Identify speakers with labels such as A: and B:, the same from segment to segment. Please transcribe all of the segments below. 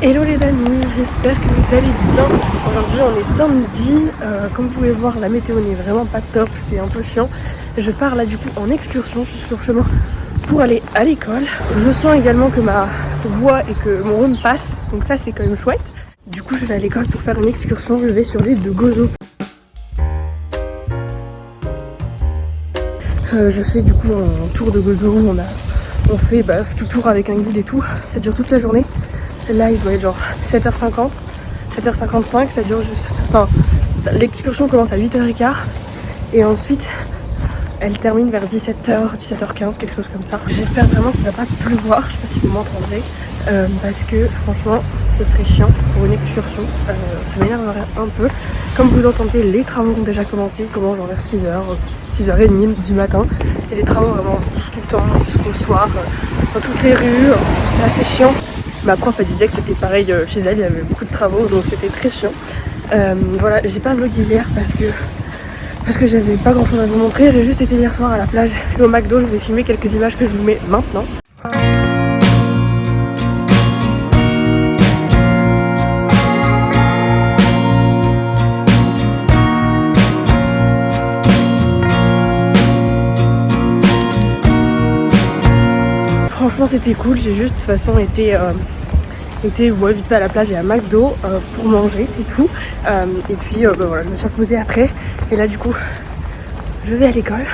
A: Hello les amis, j'espère que vous allez bien. Aujourd'hui on est samedi, comme vous pouvez voir la météo n'est vraiment pas top, c'est un peu chiant. Je pars là du coup en excursion, je suis sur le chemin pour aller à l'école. Je sens également que ma voix et que mon rhume passe, donc ça c'est quand même chouette. Du coup je vais à l'école pour faire une excursion, je vais sur l'île de Gozo. Je fais du coup un tour de Gozo, on fait tout tour avec un guide et tout, ça dure toute la journée. Là il doit être genre 7h50, 7h55, ça dure juste... Enfin, l'excursion commence à 8h15 et ensuite elle termine vers 17h, 17h15, quelque chose comme ça. J'espère vraiment qu'il va pas pleuvoir, je sais pas si vous m'entendrez, parce que franchement ce serait chiant pour une excursion, ça m'énerverait un peu. Comme vous l'entendez, les travaux ont déjà commencé, ils commencent genre vers 6h, 6h30 du matin. Il y a des travaux vraiment tout le temps, jusqu'au soir, dans toutes les rues, c'est assez chiant. Ma prof elle disait que c'était pareil chez elle, il y avait beaucoup de travaux donc c'était très chiant. Voilà, j'ai pas vlogué hier parce que j'avais pas grand chose à vous montrer. J'ai juste été hier soir à la plage et au McDo, je vous ai filmé quelques images que je vous mets maintenant. Franchement c'était cool, j'ai juste de toute façon été vite fait à la plage et à McDo pour manger, c'est tout. Et puis voilà, je me suis reposée après. Et là du coup, je vais à l'école.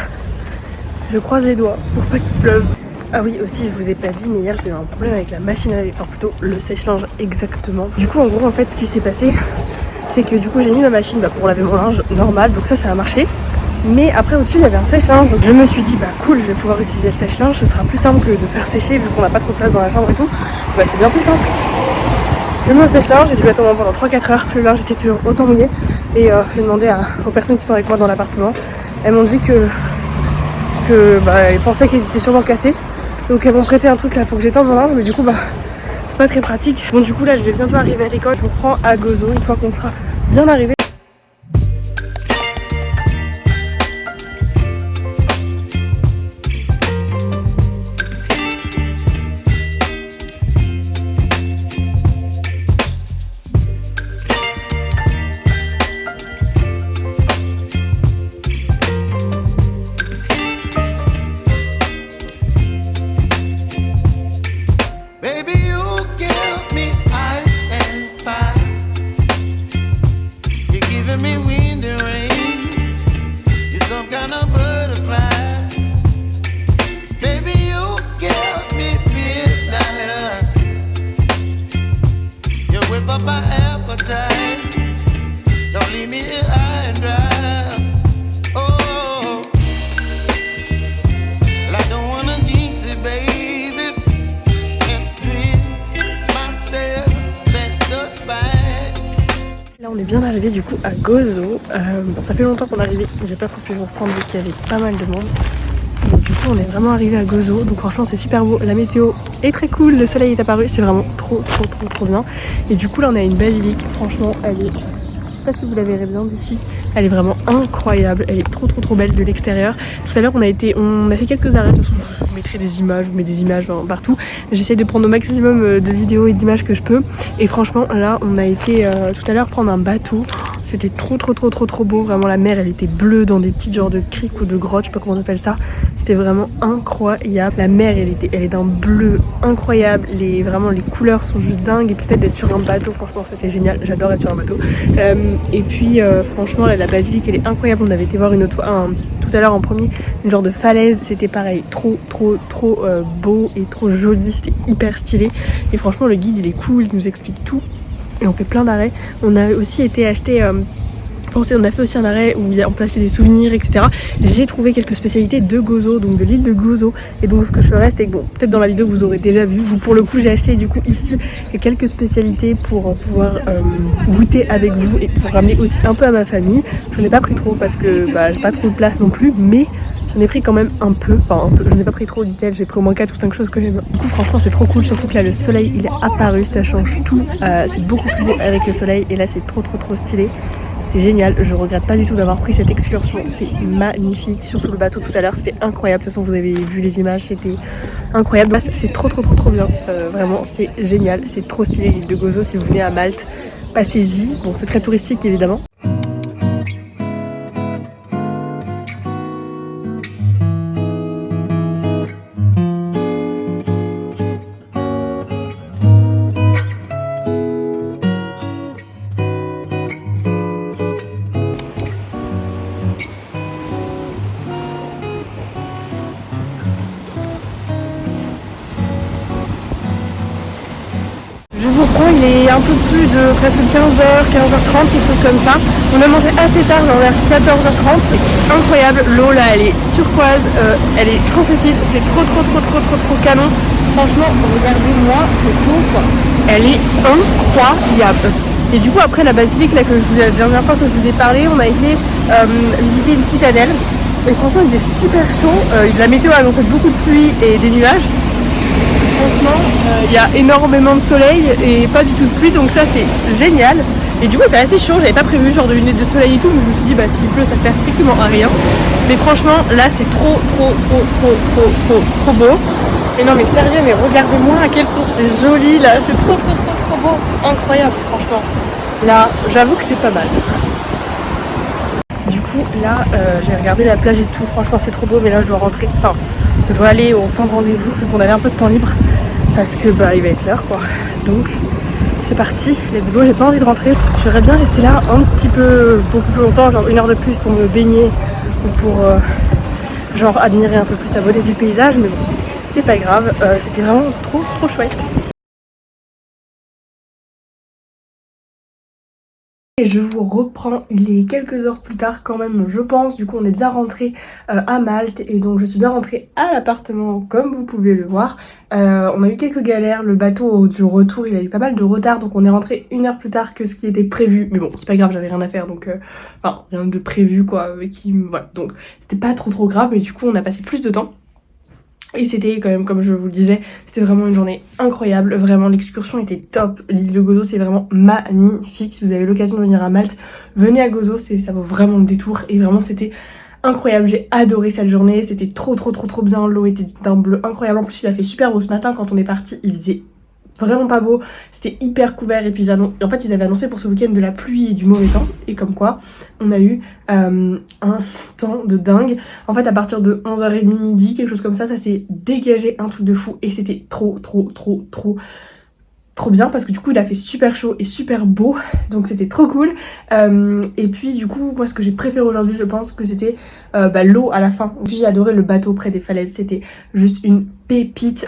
A: Je croise les doigts pour pas qu'il pleuve. Ah oui, aussi je vous ai pas dit, mais hier j'ai eu un problème avec la machine à laver, enfin plutôt le sèche-linge exactement. Du coup en gros en fait ce qui s'est passé, c'est que du coup j'ai mis ma machine pour laver mon linge normal, donc ça a marché. Mais après au-dessus il y avait un sèche-linge, donc je me suis dit bah cool, je vais pouvoir utiliser le sèche-linge, ce sera plus simple que de faire sécher vu qu'on n'a pas trop de place dans la chambre et tout. Bah c'est bien plus simple. Je mets au sèche-linge, j'ai dû attendre pendant 3-4 heures, le linge était toujours autant mouillé. Et j'ai demandé aux personnes qui sont avec moi dans l'appartement, elles m'ont dit elles pensaient qu'ils étaient sûrement cassés. Donc elles m'ont prêté un truc là pour que j'étende mon linge, mais du coup c'est pas très pratique. Bon du coup là je vais bientôt arriver à l'école, je vous reprends à Gozo une fois qu'on sera bien arrivé. Là on est bien arrivé du coup à Gozo. Ça fait longtemps qu'on est arrivé, j'ai pas trop pu vous reprendre vu qu'il y avait pas mal de monde. Donc du coup on est vraiment arrivé à Gozo, donc franchement c'est super beau, la météo est très cool, le soleil est apparu, c'est vraiment trop bien. Et du coup là on a une basilique, franchement elle est, je sais pas si vous la verrez bien d'ici, elle est vraiment incroyable, elle est trop belle de l'extérieur. Tout à l'heure on a fait quelques arrêts, je vous mettrai des images, je vous mets des images partout. J'essaye de prendre au maximum de vidéos et d'images que je peux. Et franchement là on a été tout à l'heure prendre un bateau. C'était trop beau, vraiment la mer elle était bleue dans des petits genres de criques ou de grottes, je sais pas comment on appelle ça. C'était vraiment incroyable, la mer elle est d'un bleu incroyable, vraiment les couleurs sont juste dingues. Et puis le fait d'être sur un bateau, franchement c'était génial, j'adore être sur un bateau. Et puis franchement là, la basilique elle est incroyable, on avait été voir une autre fois, tout à l'heure en premier, une genre de falaise, c'était pareil, trop beau et trop joli, c'était hyper stylé. Et franchement le guide il est cool, il nous explique tout. Et on fait plein d'arrêts. On a aussi été acheter, on a fait aussi un arrêt où on peut acheter des souvenirs, etc. J'ai trouvé quelques spécialités de Gozo, donc de l'île de Gozo. Et donc ce que je ferai, c'est que bon, peut-être dans la vidéo vous aurez déjà vu. Pour le coup, j'ai acheté du coup ici quelques spécialités pour pouvoir goûter avec vous et pour ramener aussi un peu à ma famille. Je n'en ai pas pris trop parce que j'ai pas trop de place non plus, mais j'en ai pris quand même un peu, je n'ai pas pris trop d'items, j'ai pris au moins 4 ou 5 choses que j'aime bien. Du coup franchement c'est trop cool, surtout que là le soleil il est apparu, ça change tout, c'est beaucoup plus beau avec le soleil et là c'est trop stylé. c'est génial, je regrette pas du tout d'avoir pris cette excursion, c'est magnifique, surtout le bateau tout à l'heure, c'était incroyable, de toute façon vous avez vu les images, c'était incroyable, donc c'est trop bien, vraiment c'est génial, c'est trop stylé l'île de Gozo. Si vous venez à Malte, passez-y, bon c'est très touristique évidemment. Je vous reprends, il est un peu plus de presque 15h, 15h30, quelque chose comme ça. On a mangé assez tard, vers 14h30. C'est incroyable, l'eau là elle est turquoise, elle est translucide, c'est trop canon. Franchement, regardez-moi cette eau quoi. Elle est incroyable. Et du coup après la basilique là la dernière fois que je vous ai parlé, on a été visiter une citadelle. Et franchement il était super chaud, la météo annonçait beaucoup de pluie et des nuages. Franchement, il y a énormément de soleil et pas du tout de pluie, donc ça c'est génial. Et du coup il fait assez chaud, j'avais pas prévu genre de lunettes de soleil et tout, mais je me suis dit bah s'il pleut ça sert strictement à rien. Mais franchement là c'est trop beau. Et non mais sérieux, mais regardez-moi à quel point c'est joli là, c'est trop beau, incroyable franchement. Là j'avoue que c'est pas mal. Du coup là j'ai regardé la plage et tout, franchement c'est trop beau, mais là je dois rentrer, enfin je dois aller au point de rendez-vous vu qu'on avait un peu de temps libre parce que bah il va être l'heure quoi. Donc c'est parti, let's go, j'ai pas envie de rentrer. J'aimerais bien rester là un petit peu, beaucoup plus longtemps, genre 1 heure de plus pour me baigner ou pour genre admirer un peu plus la beauté du paysage, mais bon, c'est pas grave, c'était vraiment trop chouette. Et je vous reprends, il est quelques heures plus tard quand même je pense, du coup on est bien rentré à Malte et donc je suis bien rentrée à l'appartement comme vous pouvez le voir. On a eu quelques galères, le bateau du retour il a eu pas mal de retard donc on est rentré 1 heure plus tard que ce qui était prévu, mais bon c'est pas grave, j'avais rien à faire donc enfin rien de prévu quoi, voilà, donc c'était pas trop grave, mais du coup on a passé plus de temps. Et c'était quand même, comme je vous le disais, c'était vraiment une journée incroyable, vraiment l'excursion était top. L'île de Gozo c'est vraiment magnifique, si vous avez l'occasion de venir à Malte, venez à Gozo, ça vaut vraiment le détour et vraiment c'était incroyable, j'ai adoré cette journée, c'était trop bien, l'eau était d'un bleu incroyable, en plus il a fait super beau ce matin quand on est parti, il faisait vraiment pas beau, c'était hyper couvert et puis en fait ils avaient annoncé pour ce week-end de la pluie et du mauvais temps et comme quoi on a eu un temps de dingue. En fait à partir de 11h30 midi, quelque chose comme ça s'est dégagé un truc de fou et c'était trop bien parce que du coup il a fait super chaud et super beau, donc c'était trop cool. Et puis du coup moi ce que j'ai préféré aujourd'hui je pense que c'était l'eau à la fin. Puis j'ai adoré le bateau près des falaises, c'était juste une pépite.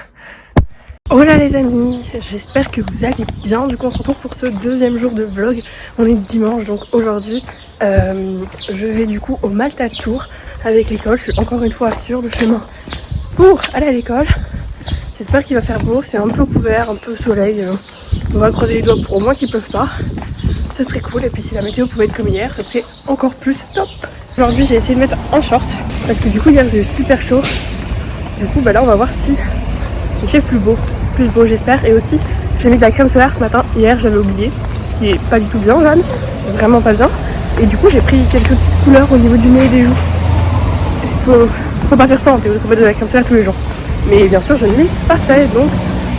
A: Hola les amis, j'espère que vous allez bien. Du coup on se retrouve pour ce 2e jour de vlog. On est dimanche donc aujourd'hui je vais du coup au Malta Tour avec l'école. Je suis encore une fois sur le chemin pour aller à l'école. J'espère qu'il va faire beau, c'est un peu couvert, un peu soleil. On va croiser les doigts pour au moins qu'il pleuve pas. Ce serait cool et puis si la météo pouvait être comme hier, ce serait encore plus top. Aujourd'hui j'ai essayé de mettre un short parce que du coup hier j'ai eu super chaud. Du coup là on va voir si il fait plus beau j'espère. Et aussi j'ai mis de la crème solaire ce matin, hier j'avais oublié, ce qui est pas du tout bien Jeanne, vraiment pas bien. Et du coup j'ai pris quelques petites couleurs au niveau du nez et des joues. Faut pas faire ça en théorie, faut mettre de la crème solaire tous les jours. Mais bien sûr je ne l'ai pas fait, donc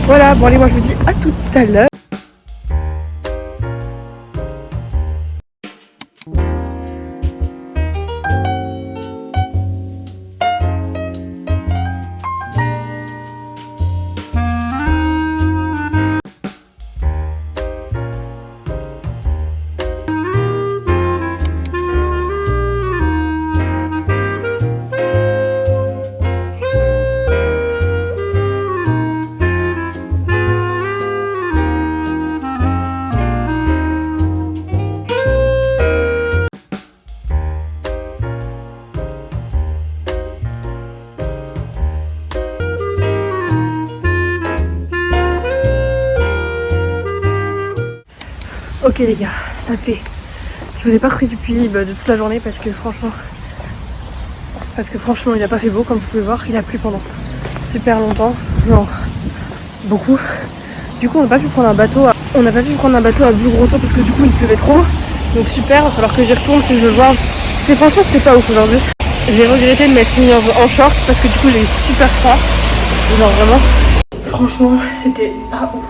A: voilà. Bon allez, moi je vous dis à tout à l'heure. Ok les gars, ça fait... Je vous ai pas pris depuis de toute la journée parce que franchement il a pas fait beau comme vous pouvez voir, il a plu pendant super longtemps, genre beaucoup. Du coup on n'a pas pu prendre un bateau à Blue Grotto parce que du coup il pleuvait trop. Donc super, il va falloir que j'y retourne si je veux voir. Franchement c'était pas ouf aujourd'hui. J'ai regretté de m'être mis en short parce que du coup j'ai eu super froid. Genre vraiment. Franchement c'était pas ouf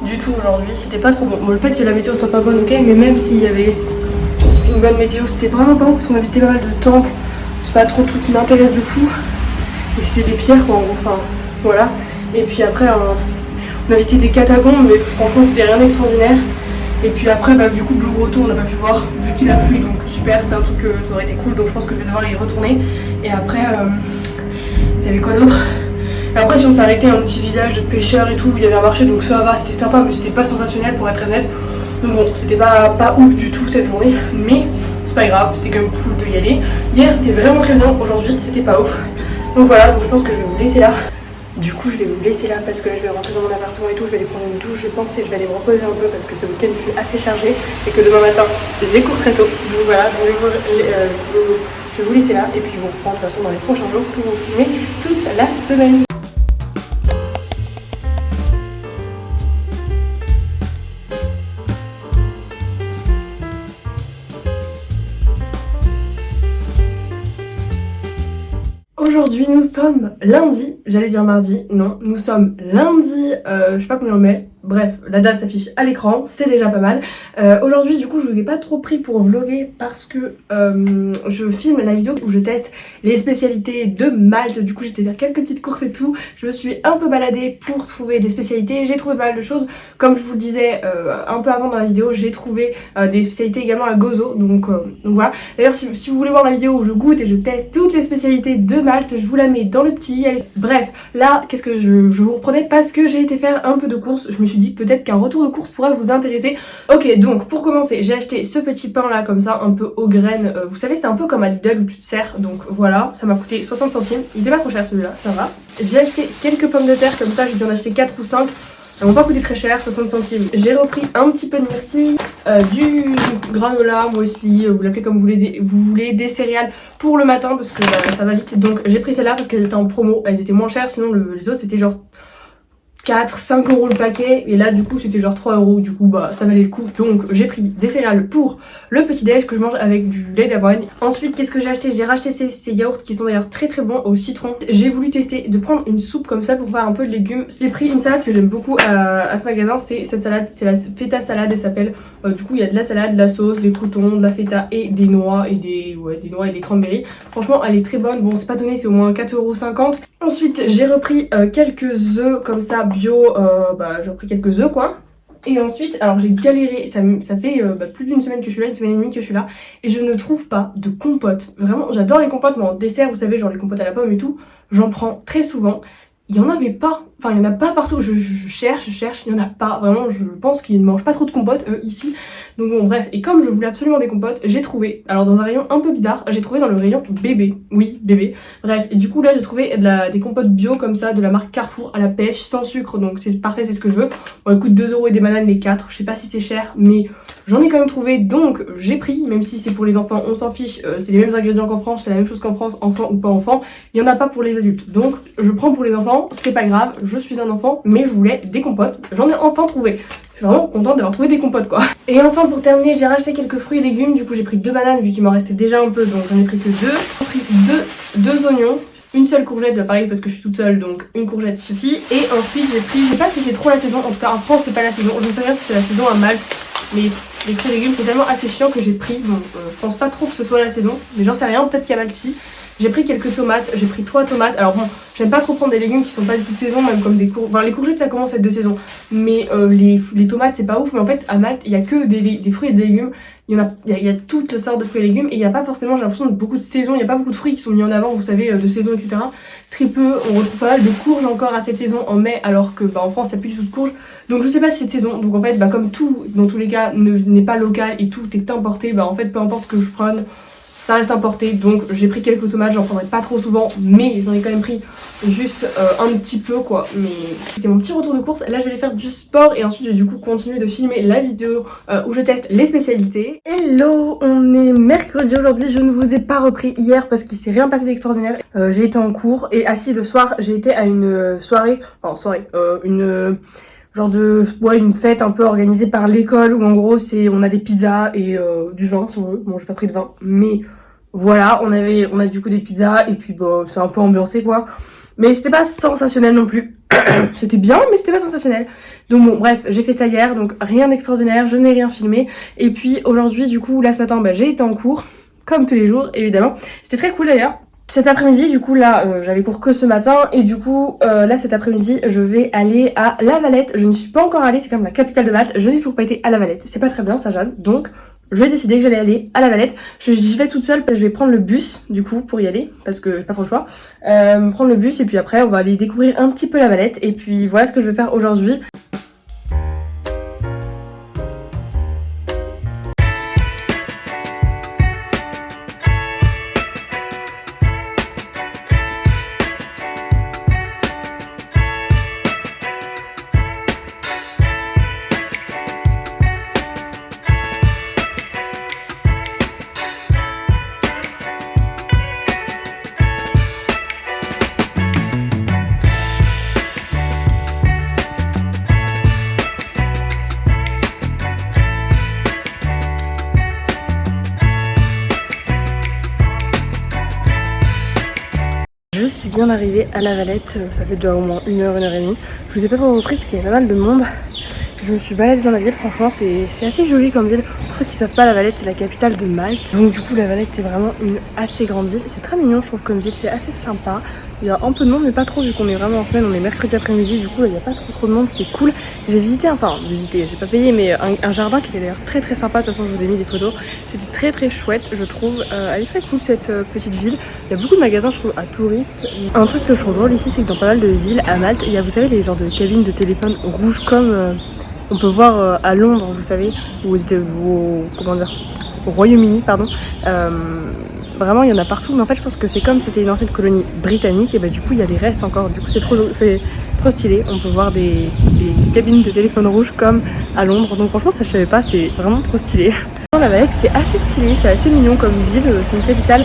A: du tout aujourd'hui, c'était pas trop bon. Bon, le fait que la météo soit pas bonne, ok, mais même s'il y avait une bonne météo, c'était vraiment pas ouf parce qu'on a visité pas mal de temples. C'est pas trop tout qui m'intéresse de fou. Et c'était des pierres quoi, en gros, enfin voilà. Et puis après on a visité des catacombes, mais franchement c'était rien d'extraordinaire. Et puis après bah du coup Blue Grotto on n'a pas pu voir vu qu'il a plu, donc super, c'était un truc que ça aurait été cool, donc je pense que je vais devoir y retourner. Et après il y avait quoi d'autre? Et après si on s'est arrêté à un petit village de pêcheurs et tout, où il y avait un marché, donc ça va, c'était sympa, mais c'était pas sensationnel pour être très honnête. Donc bon, c'était pas ouf du tout cette journée, mais c'est pas grave, c'était quand même cool de y aller. Hier c'était vraiment très bien, aujourd'hui c'était pas ouf. Donc voilà, donc je pense que je vais vous laisser là. Du coup je vais vous laisser là parce que là je vais rentrer dans mon appartement et tout, je vais aller prendre une douche je pense et je vais aller me reposer un peu parce que ce week-end fut assez chargé et que demain matin j'ai cours très tôt. Donc voilà, je vais vous laisser là et puis je vous reprends de toute façon dans les prochains jours pour vous filmer toute la semaine. Aujourd'hui nous sommes lundi, j'allais dire mardi, non, nous sommes lundi, je sais pas combien on met, bref, la date s'affiche à l'écran, c'est déjà pas mal. Aujourd'hui du coup je vous ai pas trop pris pour vlogger parce que je filme la vidéo où je teste les spécialités de Malte. Du coup j'étais faire quelques petites courses et tout, je me suis un peu baladée pour trouver des spécialités, j'ai trouvé pas mal de choses, comme je vous le disais un peu avant dans la vidéo, j'ai trouvé des spécialités également à Gozo, donc voilà. D'ailleurs si vous voulez voir la vidéo où je goûte et je teste toutes les spécialités de Malte, je vous la mets dans le petit. Bref, là qu'est-ce que je vous reprenais parce que j'ai été faire un peu de courses, je me suis dit peut-être qu'un retour de course pourrait vous intéresser. Ok, donc pour commencer j'ai acheté ce petit pain là comme ça, un peu aux graines, vous savez c'est un peu comme à Lidl où tu te sers, donc voilà, ça m'a coûté 60 centimes, il était pas trop cher celui-là, ça va. J'ai acheté quelques pommes de terre comme ça, j'ai dû en acheter 4 ou 5. Ça m'a pas coûté très cher, 60 centimes. J'ai repris un petit peu de myrtille, du granola, muesli, vous l'appelez comme vous voulez, des céréales pour le matin parce que ça va vite. Donc j'ai pris celle-là parce qu'elles étaient en promo, elles étaient moins chères, sinon les autres c'était genre 4-5 € le paquet et là du coup c'était genre 3 €, du coup bah ça valait le coup. Donc j'ai pris des céréales pour le petit déj que je mange avec du lait d'avoine. Ensuite qu'est-ce que j'ai acheté? J'ai racheté ces yaourts qui sont d'ailleurs très très bons au citron. J'ai voulu tester de prendre une soupe comme ça pour faire un peu de légumes. J'ai pris une salade que j'aime beaucoup à ce magasin, c'est cette salade, c'est la feta salade elle s'appelle. Du coup il y a de la salade, de la sauce, des croutons, de la feta et des noix et des noix et des cranberries. Franchement elle est très bonne, bon c'est pas donné, c'est au moins 4,50 €. Ensuite j'ai repris quelques œufs comme ça bio, j'ai repris quelques œufs quoi. Et ensuite, alors j'ai galéré, ça fait plus d'une semaine que je suis là, une semaine et demie que je suis là, et je ne trouve pas de compote. Vraiment, j'adore les compotes, mais en dessert, vous savez, genre les compotes à la pomme et tout, j'en prends très souvent. Il y en avait pas, enfin il y en a pas partout, je cherche, il y en a pas, vraiment je pense qu'ils ne mangent pas trop de compotes ici. Donc bon bref, et comme je voulais absolument des compotes, j'ai trouvé, alors dans un rayon un peu bizarre, j'ai trouvé dans le rayon bébé, oui bébé, bref, et du coup là j'ai trouvé des compotes bio comme ça, de la marque Carrefour à la pêche, sans sucre, donc c'est parfait, c'est ce que je veux. Bon, elle coûte 2 € et des bananes les 4, je sais pas si c'est cher, mais j'en ai quand même trouvé, donc j'ai pris, même si c'est pour les enfants, on s'en fiche, c'est les mêmes ingrédients qu'en France, c'est la même chose qu'en France, enfant ou pas enfant, il y en a pas pour les adultes, donc je prends pour les enfants, c'est pas grave, je suis un enfant, mais je voulais des compotes, j'en ai enfin trouvé. Je suis vraiment contente d'avoir trouvé des compotes quoi. Et enfin pour terminer j'ai racheté quelques fruits et légumes, du coup j'ai pris 2 bananes vu qu'il m'en restait déjà un peu, donc j'en ai pris que 2. J'ai pris 2 oignons, une seule courgette, là pareil parce que je suis toute seule donc une courgette suffit. Et ensuite j'ai pris, je sais pas si c'est trop la saison, en tout cas en France c'est pas la saison, je ne sais rien si c'est la saison à Malte, mais les fruits et légumes c'est tellement assez chiant que j'ai pris, bon je pense pas trop que ce soit la saison, mais j'en sais rien, peut-être qu'il y a Malte ici. J'ai pris quelques tomates, j'ai pris 3 tomates. Alors bon, j'aime pas trop prendre des légumes qui sont pas du tout de saison, même comme des courgettes. Enfin, les courgettes ça commence à être de saison, mais les tomates c'est pas ouf. Mais en fait à Malte il y a que des fruits et des légumes. Il y a toutes sortes de fruits et légumes et il n'y a pas forcément, j'ai l'impression, de beaucoup de saisons. Il n'y a pas beaucoup de fruits qui sont mis en avant, vous savez, de saison, etc. Très peu, on retrouve pas mal de courges encore à cette saison en mai, alors que en France il n'y a plus du tout de courges. Donc je sais pas si cette saison, donc en fait comme tout dans tous les cas n'est pas local et tout est importé, en fait peu importe que je prenne, ça reste importé. Donc j'ai pris quelques tomates, j'en prendrai pas trop souvent, mais j'en ai quand même pris juste un petit peu quoi. Mais c'était mon petit retour de course. Là je vais aller faire du sport et ensuite je vais du coup continuer de filmer la vidéo où je teste les spécialités. Hello, on est mercredi aujourd'hui, je ne vous ai pas repris hier parce qu'il s'est rien passé d'extraordinaire. J'ai été en cours et assis le soir j'ai été à une soirée, genre de ouais, une fête un peu organisée par l'école où en gros on a des pizzas et du vin si on veut. Bon j'ai pas pris de vin mais voilà on a du coup des pizzas et puis bon c'est un peu ambiancé quoi. Mais c'était pas sensationnel non plus. C'était bien mais c'était pas sensationnel. Donc bon bref j'ai fait ça hier donc rien d'extraordinaire, je n'ai rien filmé. Et puis aujourd'hui du coup là ce matin j'ai été en cours comme tous les jours évidemment. C'était très cool d'ailleurs. Cet après-midi, du coup, là, j'avais cours que ce matin, et du coup, là, cet après-midi, je vais aller à La Valette. Je ne suis pas encore allée, c'est quand même la capitale de Malte. Je n'ai toujours pas été à La Valette. C'est pas très bien, ça, Jeanne. Donc, je vais décider que j'allais aller à La Valette. J'y vais toute seule parce que je vais prendre le bus, du coup, pour y aller, parce que j'ai pas trop le choix. Prendre le bus, et puis après, on va aller découvrir un petit peu La Valette. Et puis, voilà ce que je vais faire aujourd'hui. Je suis bien arrivée à La Valette, ça fait déjà au moins 1 heure, 1 heure et demie. Je vous ai pas trop repris parce qu'il y a pas mal de monde. Je me suis baladée dans la ville, franchement c'est assez joli comme ville. Pour ceux qui savent pas, La Valette c'est la capitale de Malte. Donc du coup La Valette c'est vraiment une assez grande ville. C'est très mignon je trouve comme ville, c'est assez sympa. Il y a un peu de monde mais pas trop vu qu'on est vraiment en semaine, on est mercredi après-midi. Du coup là il n'y a pas trop de monde, c'est cool. J'ai visité, j'ai pas payé mais un jardin qui était d'ailleurs très sympa. De toute façon je vous ai mis des photos. C'était très chouette je trouve. Elle est très cool cette petite ville. Il y a beaucoup de magasins je trouve à touristes. Un truc que je trouve drôle ici c'est que dans pas mal de villes à Malte, il y a vous savez les genres de cabines de téléphone rouges comme... on peut voir à Londres, vous savez, ou au Royaume-Uni, pardon. Vraiment, il y en a partout, mais en fait, je pense que c'est comme c'était une ancienne colonie britannique, et bah du coup, il y a les restes encore. Du coup, c'est trop stylé. On peut voir des cabines de téléphone rouge comme à Londres. Donc franchement, ça je savais pas, c'est vraiment trop stylé. La Valette, c'est assez stylé, c'est assez mignon comme ville, c'est une capitale.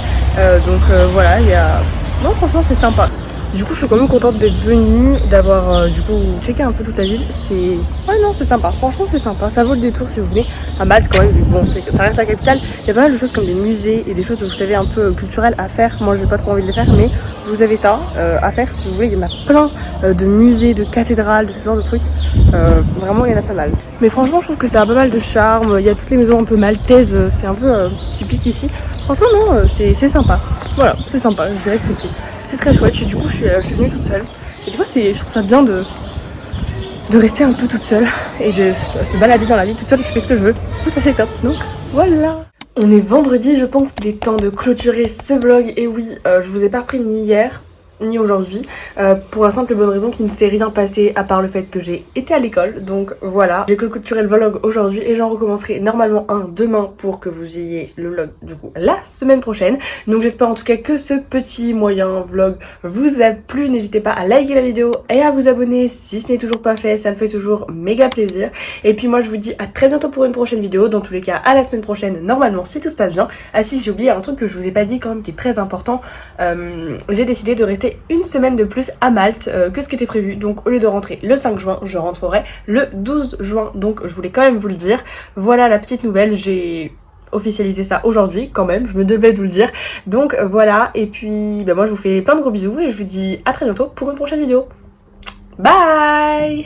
A: Voilà, il y a... Non, franchement, c'est sympa. Du coup je suis quand même contente d'être venue, d'avoir du coup checké un peu toute la ville. C'est... Ouais non c'est sympa, franchement c'est sympa, ça vaut le détour si vous venez à Malte quand même. Bon ça reste la capitale, il y a pas mal de choses comme des musées et des choses vous savez un peu culturelles à faire. Moi j'ai pas trop envie de les faire mais vous avez ça à faire si vous voulez. Il y en a plein de musées, de cathédrales, de ce genre de trucs. Vraiment il y en a pas mal. Mais franchement je trouve que ça a pas mal de charme, il y a toutes les maisons un peu maltaises, c'est un peu typique ici. Franchement non, c'est sympa, voilà c'est sympa, je dirais que c'est tout. C'est très chouette, du coup je suis venue toute seule. Et des fois je trouve ça bien de rester un peu toute seule et de se balader dans la ville toute seule, je fais ce que je veux. Du coup ça c'est top, donc voilà. On est vendredi, je pense qu'il est temps de clôturer ce vlog. Et oui, je vous ai pas repris ni hier ni aujourd'hui, pour la simple et bonne raison qu'il ne s'est rien passé à part le fait que j'ai été à l'école. Donc voilà, j'ai clôturé le vlog aujourd'hui et j'en recommencerai normalement un demain pour que vous ayez le vlog du coup la semaine prochaine. Donc j'espère en tout cas que ce petit moyen vlog vous a plu. N'hésitez pas à liker la vidéo et à vous abonner si ce n'est toujours pas fait, ça me fait toujours méga plaisir. Et puis moi je vous dis à très bientôt pour une prochaine vidéo, dans tous les cas à la semaine prochaine normalement si tout se passe bien. Ah si, j'ai oublié un truc que je vous ai pas dit quand même qui est très important, j'ai décidé de rester une semaine de plus à Malte que ce qui était prévu. Donc au lieu de rentrer le 5 juin, je rentrerai le 12 juin. Donc je voulais quand même vous le dire. Voilà la petite nouvelle, j'ai officialisé ça aujourd'hui quand même, je me devais de vous le dire. Donc voilà, et puis moi je vous fais plein de gros bisous et je vous dis à très bientôt pour une prochaine vidéo. Bye!